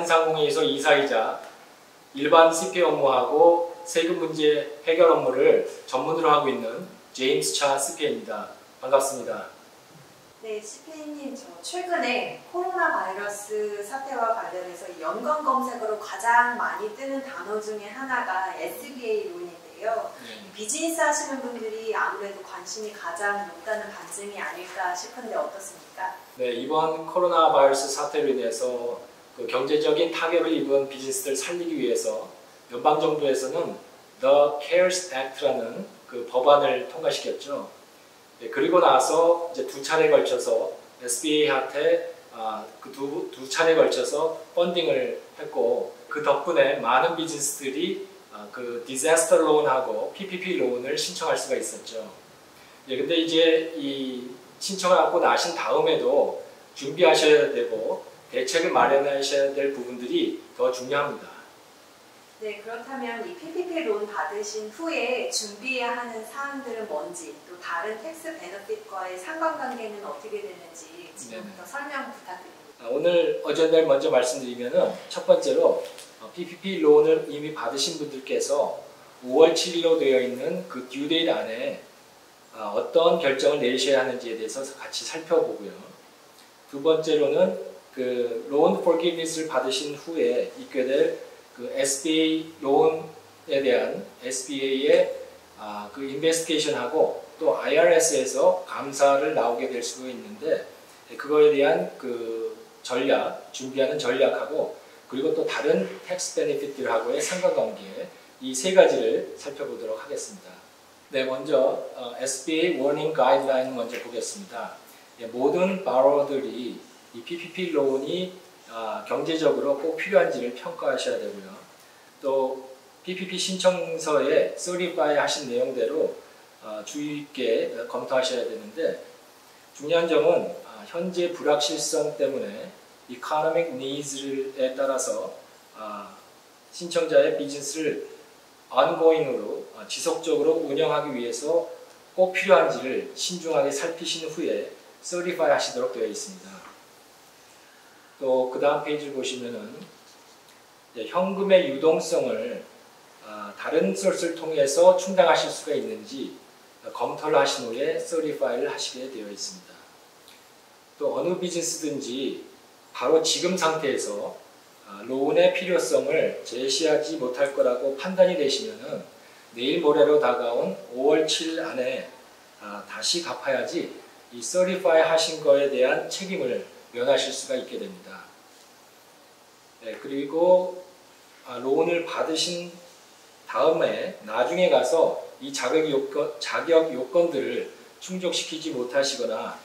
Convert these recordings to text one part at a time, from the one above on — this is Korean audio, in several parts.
한상공회에서 이사이자 일반 CPA 업무하고 세금 문제 해결 업무를 전문으로 하고 있는 제임스 차 CPA입니다. 반갑습니다. 네, CPA님, 저 최근에 코로나 바이러스 사태와 관련해서 연관 검색어로 가장 많이 뜨는 단어 중에 하나가 SBA 론인데요. 비즈니스 하시는 분들이 아무래도 관심이 가장 높다는 반증이 아닐까 싶은데 어떻습니까? 네, 이번 코로나 바이러스 사태로 인해서 그 경제적인 타격을 입은 비즈니스를 살리기 위해서 연방정부에서는 The CARES Act라는 그 법안을 통과시켰죠. 네, 그리고 나서 이제 두 차례에 걸쳐서 SBA한테 그 두 차례에 걸쳐서 펀딩을 했고, 그 덕분에 많은 비즈니스들이 그 디자스터 론하고 PPP 론을 신청할 수가 있었죠. 예, 근데 이제 이 신청을 하고 나신 다음에도 준비하셔야 되고 대책을 마련하셔야 될 부분들이 더 중요합니다. 네, 그렇다면 이 PPP 론 받으신 후에 준비해야 하는 사항들은 뭔지, 또 다른 텍스 베너핏과의 상관관계는 어떻게 되는지 지금부터 설명 부탁드립니다. 오늘 어젠다를 먼저 말씀드리면은 첫 번째로 PPP 론을 이미 받으신 분들께서 5월 7일로 되어 있는 그 듀 데이트 안에 어떤 결정을 내리셔야 하는지에 대해서 같이 살펴보고요. 두 번째로는 그 론 포기니스를 받으신 후에 있게 될 그 SBA 론에 대한 SBA의 그 인베스티게이션하고 또 IRS에서 감사를 나오게 될 수가 있는데, 그거에 대한 그 전략, 준비하는 전략하고 그리고 또 다른 텍스 베네핏들하고의 상관관계, 이 세 가지를 살펴보도록 하겠습니다. 네, 먼저 SBA 워닝 가이드라인 먼저 보겠습니다. 모든 바로어들이 이 PPP 론이 경제적으로 꼭 필요한지를 평가하셔야 되고요. 또 PPP 신청서에 서티파이 하신 내용대로 주의 있게 검토하셔야 되는데, 중요한 점은 현재 불확실성 때문에 economic needs에 따라서 신청자의 비즈니스를 ongoing으로 지속적으로 운영하기 위해서 꼭 필요한지를 신중하게 살피신 후에 서티파이 하시도록 되어 있습니다. 또 그 다음 페이지를 보시면은 현금의 유동성을 다른 소스를 통해서 충당하실 수가 있는지 검토를 하신 후에 서티파이를 하시게 되어 있습니다. 또 어느 비즈니스든지 바로 지금 상태에서 론의 필요성을 제시하지 못할 거라고 판단이 되시면은 내일 모레로 다가온 5월 7일 안에 다시 갚아야지 이 서티파이 하신 거에 대한 책임을 면하실 수가 있게 됩니다. 네, 그리고 론을 받으신 다음에 나중에 가서 이 자격 요건들을 충족시키지 못하시거나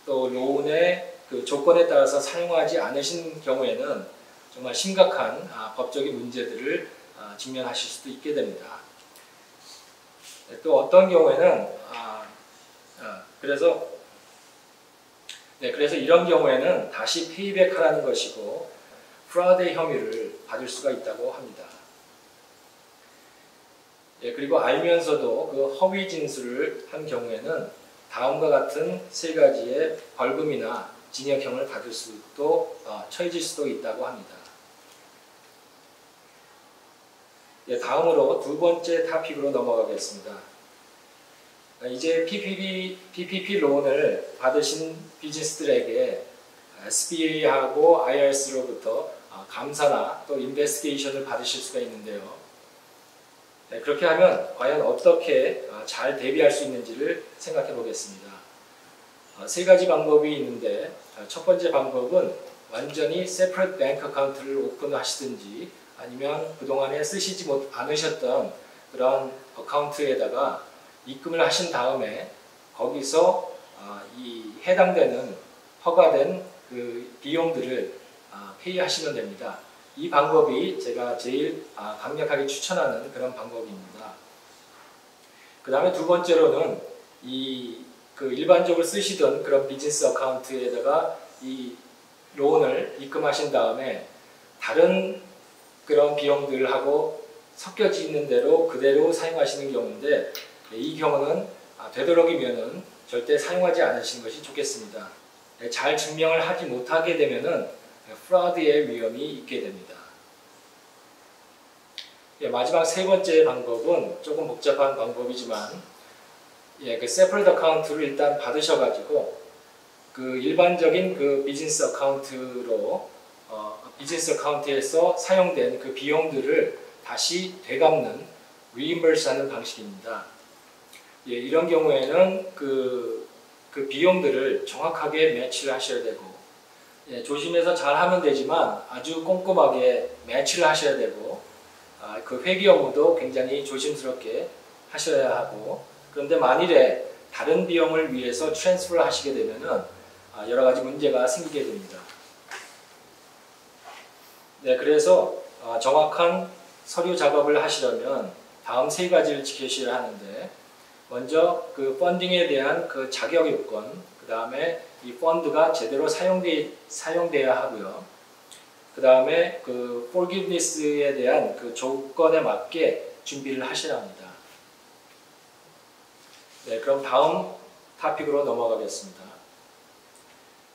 또 론의 그 조건에 따라서 사용하지 않으신 경우에는 정말 심각한 법적인 문제들을 직면하실 수도 있게 됩니다. 네, 또 어떤 경우에는 그래서 이런 경우에는 다시 페이백하라는 것이고 프라우드의 혐의를 받을 수가 있다고 합니다. 예, 그리고 알면서도 그 허위 진술을 한 경우에는 다음과 같은 세 가지의 벌금이나 징역형을 받을 수도 처해질 수도 있다고 합니다. 예, 다음으로 두 번째 토픽으로 넘어가겠습니다. 이제 PPP 론을 받으신 비즈니스들에게 SBA하고 IRS로부터 감사나 또 인베스티게이션을 받으실 수가 있는데요. 네, 그렇게 하면 과연 어떻게 잘 대비할 수 있는지를 생각해 보겠습니다. 세 가지 방법이 있는데, 첫 번째 방법은 완전히 separate bank account를 오픈하시든지 아니면 그동안에 쓰시지 않으셨던 그런 어카운트에다가 입금을 하신 다음에 거기서 이 해당되는 허가된 그 비용들을 페이하시면 됩니다. 이 방법이 제가 제일 강력하게 추천하는 그런 방법입니다. 그 다음에 두 번째로는 그 일반적으로 쓰시던 그런 비즈니스 어카운트에다가 이 론을 입금하신 다음에 다른 그런 비용들하고 섞여지는 대로 그대로 사용하시는 경우인데, 이 경우는 되도록이면은 절대 사용하지 않으시는 것이 좋겠습니다. 잘 증명을 하지 못하게 되면은 프라드의 위험이 있게 됩니다. 예, 마지막 세 번째 방법은 조금 복잡한 방법이지만 그 separate account를 일단 받으셔가지고 그 일반적인 그 비즈니스 어카운트로 비즈니스 어카운트에서 사용된 그 비용들을 다시 되갚는 reimburse하는 방식입니다. 예, 이런 경우에는 그 비용들을 정확하게 매치를 하셔야 되고 예, 조심해서 잘 하면 되지만 아주 꼼꼼하게 매치를 하셔야 되고 그 회계 업무도 굉장히 조심스럽게 하셔야 하고 그런데 만일에 다른 비용을 위해서 트랜스퍼를 하시게 되면은 여러 가지 문제가 생기게 됩니다. 네, 그래서 정확한 서류 작업을 하시려면 다음 세 가지를 지키셔야 하는데 먼저 그 펀딩에 대한 그 자격 요건, 그 다음에 이 펀드가 제대로 사용돼야 하고요. 그 다음에 그 forgiveness에 대한 그 조건에 맞게 준비를 하셔야 합니다. 네, 그럼 다음 토픽으로 넘어가겠습니다.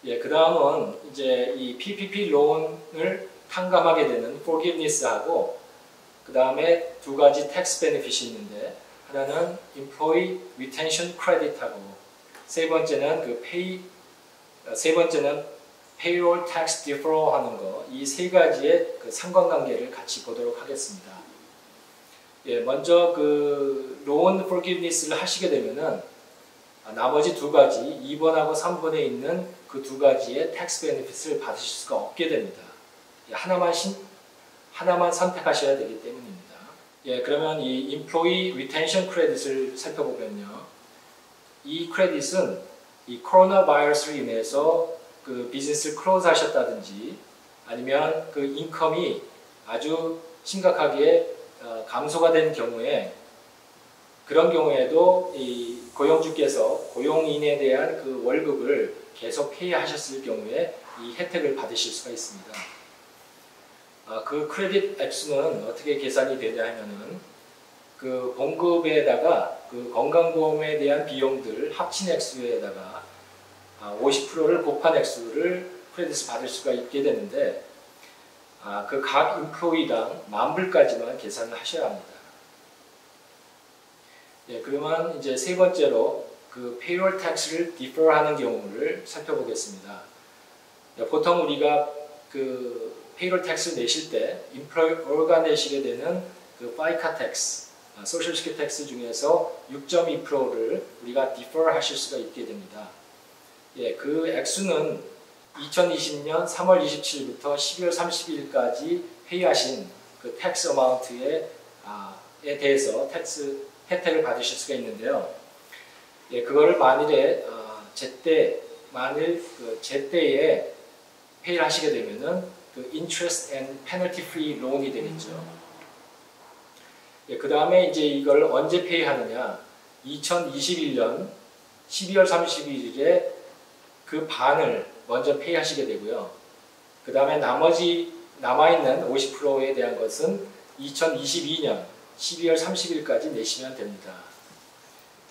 예, 그 다음은 이제 이 PPP 론을 탕감하게 되는 forgiveness하고 그 다음에 두 가지 tax benefit이 있는데 하나는 employee retention credit하고 세 번째는 payroll tax deferral 하는 거 이 세 가지의 그 상관관계를 같이 보도록 하겠습니다. 예, 먼저 그 loan forgiveness를 하시게 되면은 나머지 두 가지 2번하고 3번에 있는 그 두 가지의 tax benefit을 받으실 수가 없게 됩니다. 예, 하나만 선택하셔야 되기 때문입니다. 예, 그러면 이 employee retention credit을 살펴보면요. 이 크레딧은 이 코로나 바이러스로 인해서 그 비즈니스를 클로즈 하셨다든지 아니면 그 인컴이 아주 심각하게 감소가 된 경우에 그런 경우에도 이 고용주께서 고용인에 대한 그 월급을 계속 페이하셨을 경우에 이 혜택을 받으실 수가 있습니다. 그 크레딧 액수는 어떻게 계산이 되냐 하면은 그 봉급에다가 그 건강보험에 대한 비용들 합친 액수에다가 50%를 곱한 액수를 크레딧을 받을 수가 있게 되는데 그 각 인플로이당 10,000불까지만 계산을 하셔야 합니다. 예, 그러면 이제 세 번째로 그 payroll tax를 defer하는 경우를 살펴보겠습니다. 예, 보통 우리가 그 payroll tax를 내실 때 employer가 내시게 되는 그 FICA tax, social security tax 중에서 6.2%를 우리가 defer 하실 수가 있게 됩니다. 예, 그 액수는 2020년 3월 27일부터 12월 30일까지 회의하신 그 tax amount에 대해서 tax 혜택을 받으실 수가 있는데요. 예, 그거를 만일 제때에 페이를 하시게 되면은 그 interest and penalty free loan이 되겠죠. 예, 그 다음에 이제 이걸 언제 페이하느냐? 2021년 12월 31일에 그 반을 먼저 페이하시게 되고요. 그 다음에 나머지 남아있는 50%에 대한 것은 2022년 12월 30일까지 내시면 됩니다.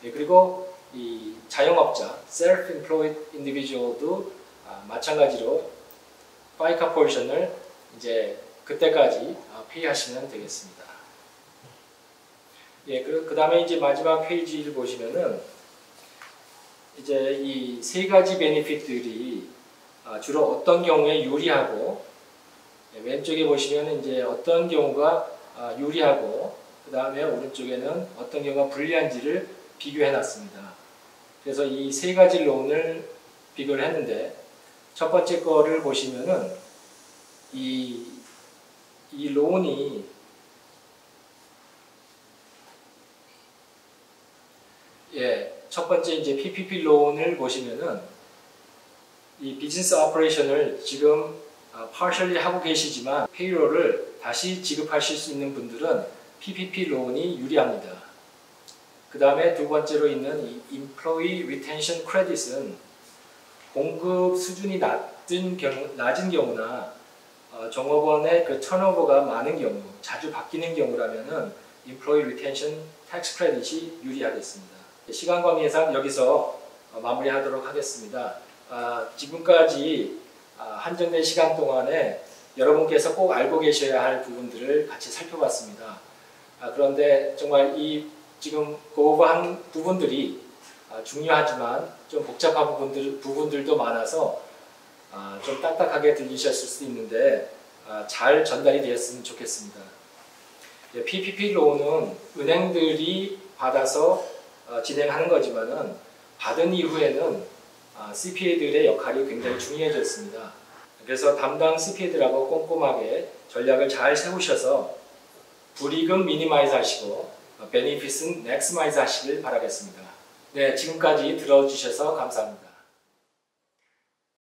네, 그리고 이 자영업자, self-employed individual도 마찬가지로 FICA 포션을 이제 그때까지 페이하시면 되겠습니다. 예, 그 다음에 이제 마지막 페이지를 보시면은 이제 이 세 가지 베니핏들이 주로 어떤 경우에 유리하고 왼쪽에 보시면 이제 어떤 경우가 유리하고 그 다음에 오른쪽에는 어떤 경우가 불리한지를 비교해 놨습니다. 그래서 이 세 가지 론을 비교를 했는데 첫 번째 거를 보시면은 이 론이 첫 번째 이제 PPP 론을 보시면은 이 비즈니스 오퍼레이션을 지금 partially 하고 계시지만 페이롤을 다시 지급하실 수 있는 분들은 PPP 론이 유리합니다. 그 다음에 두 번째로 있는 이 Employee Retention Credit은 공급 수준이 낮은 경우나 종업원의 그 턴오버가 많은 경우, 자주 바뀌는 경우라면은 Employee Retention Tax Credit이 유리하겠습니다. 시간 관계상 여기서 마무리하도록 하겠습니다. 지금까지 한정된 시간 동안에 여러분께서 꼭 알고 계셔야 할 부분들을 같이 살펴봤습니다. 그런데 정말 이 지금 고고한 부분들이 중요하지만 좀 복잡한 부분들도 많아서 좀 딱딱하게 들리셨을 수 있는데 잘 전달이 되었으면 좋겠습니다. PPP 론은 은행들이 받아서 진행하는 거지만은 받은 이후에는 CPA들의 역할이 굉장히 중요해졌습니다. 그래서 담당 CPA들하고 꼼꼼하게 전략을 잘 세우셔서 불이익은 미니마이즈 하시고 베네핏은 맥시마이즈 하시길 바라겠습니다. 네, 지금까지 들어주셔서 감사합니다.